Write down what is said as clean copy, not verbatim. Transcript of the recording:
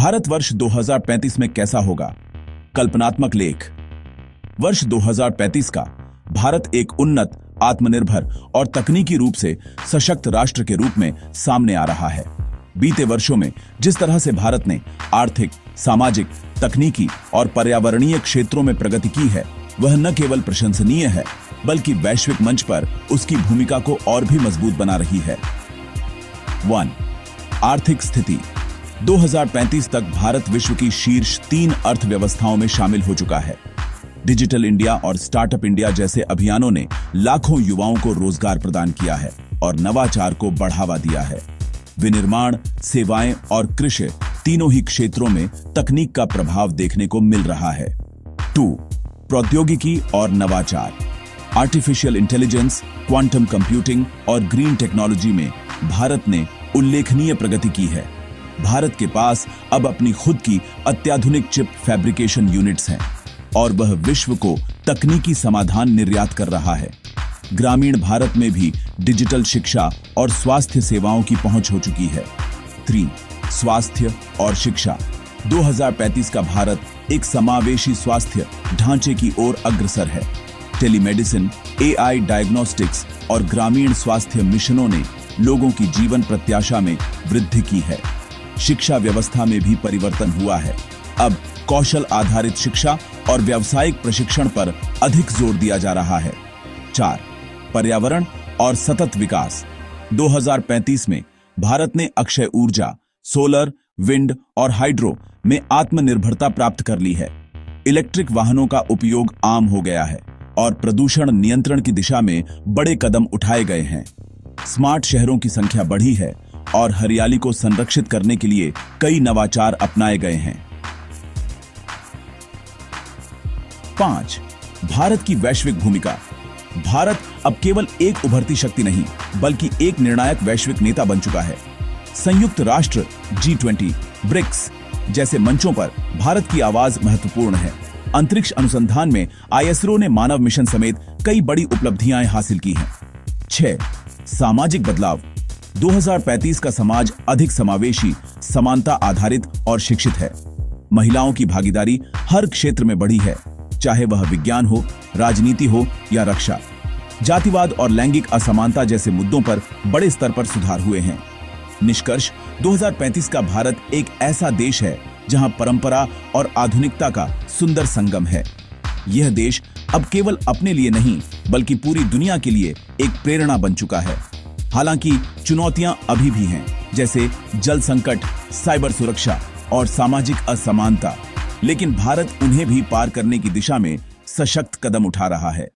भारतवर्ष 2035 में कैसा होगा? कल्पनात्मक लेख। वर्ष 2035 का भारत एक उन्नत, आत्मनिर्भर और तकनीकी रूप से सशक्त राष्ट्र के रूप में सामने आ रहा है। बीते वर्षों में जिस तरह से भारत ने आर्थिक, सामाजिक, तकनीकी और पर्यावरणीय क्षेत्रों में प्रगति की है, वह न केवल प्रशंसनीय है, बल्कि वैश्विक मंच पर उसकी भूमिका को और भी मजबूत बना रही है। 1. आर्थिक स्थिति। 2035 तक भारत विश्व की शीर्ष 3 अर्थव्यवस्थाओं में शामिल हो चुका है। डिजिटल इंडिया और स्टार्टअप इंडिया जैसे अभियानों ने लाखों युवाओं को रोजगार प्रदान किया है और नवाचार को बढ़ावा दिया है। विनिर्माण, सेवाएं और कृषि तीनों ही क्षेत्रों में तकनीक का प्रभाव देखने को मिल रहा है। 2. प्रौद्योगिकी और नवाचार। आर्टिफिशियल इंटेलिजेंस, क्वांटम कंप्यूटिंग और ग्रीन टेक्नोलॉजी में भारत ने उल्लेखनीय प्रगति की है। भारत के पास अब अपनी खुद की अत्याधुनिक चिप फैब्रिकेशन यूनिट्स हैं और वह विश्व को तकनीकी समाधान निर्यात कर रहा है। ग्रामीण भारत में भी डिजिटल शिक्षा और स्वास्थ्य सेवाओं की पहुंच हो चुकी है। 3. स्वास्थ्य और शिक्षा। 2035 का भारत एक समावेशी स्वास्थ्य ढांचे की ओर अग्रसर है। टेलीमेडिसिन, AI डायग्नोस्टिक्स और ग्रामीण स्वास्थ्य मिशनों ने लोगों की जीवन प्रत्याशा में वृद्धि की है। शिक्षा व्यवस्था में भी परिवर्तन हुआ है। अब कौशल आधारित शिक्षा और व्यावसायिक प्रशिक्षण पर अधिक जोर दिया जा रहा है। 4. पर्यावरण और सतत विकास। 2035 में भारत ने अक्षय ऊर्जा, सोलर, विंड और हाइड्रो में आत्मनिर्भरता प्राप्त कर ली है। इलेक्ट्रिक वाहनों का उपयोग आम हो गया है और प्रदूषण नियंत्रण की दिशा में बड़े कदम उठाए गए हैं। स्मार्ट शहरों की संख्या बढ़ी है और हरियाली को संरक्षित करने के लिए कई नवाचार अपनाए गए हैं। 5. भारत की वैश्विक भूमिका। भारत अब केवल एक उभरती शक्ति नहीं, बल्कि एक निर्णायक वैश्विक नेता बन चुका है। संयुक्त राष्ट्र, G20, ब्रिक्स जैसे मंचों पर भारत की आवाज महत्वपूर्ण है। अंतरिक्ष अनुसंधान में ISRO ने मानव मिशन समेत कई बड़ी उपलब्धियां हासिल की हैं। 6. सामाजिक बदलाव। 2035 का समाज अधिक समावेशी, समानता आधारित और शिक्षित है। महिलाओं की भागीदारी हर क्षेत्र में बढ़ी है, चाहे वह विज्ञान हो, राजनीति हो या रक्षा। जातिवाद और लैंगिक असमानता जैसे मुद्दों पर बड़े स्तर पर सुधार हुए हैं। निष्कर्ष, 2035 का भारत एक ऐसा देश है जहां परंपरा और आधुनिकता का सुंदर संगम है। यह देश अब केवल अपने लिए नहीं, बल्कि पूरी दुनिया के लिए एक प्रेरणा बन चुका है। हालांकि चुनौतियां अभी भी हैं, जैसे जल संकट, साइबर सुरक्षा और सामाजिक असमानता, लेकिन भारत उन्हें भी पार करने की दिशा में सशक्त कदम उठा रहा है।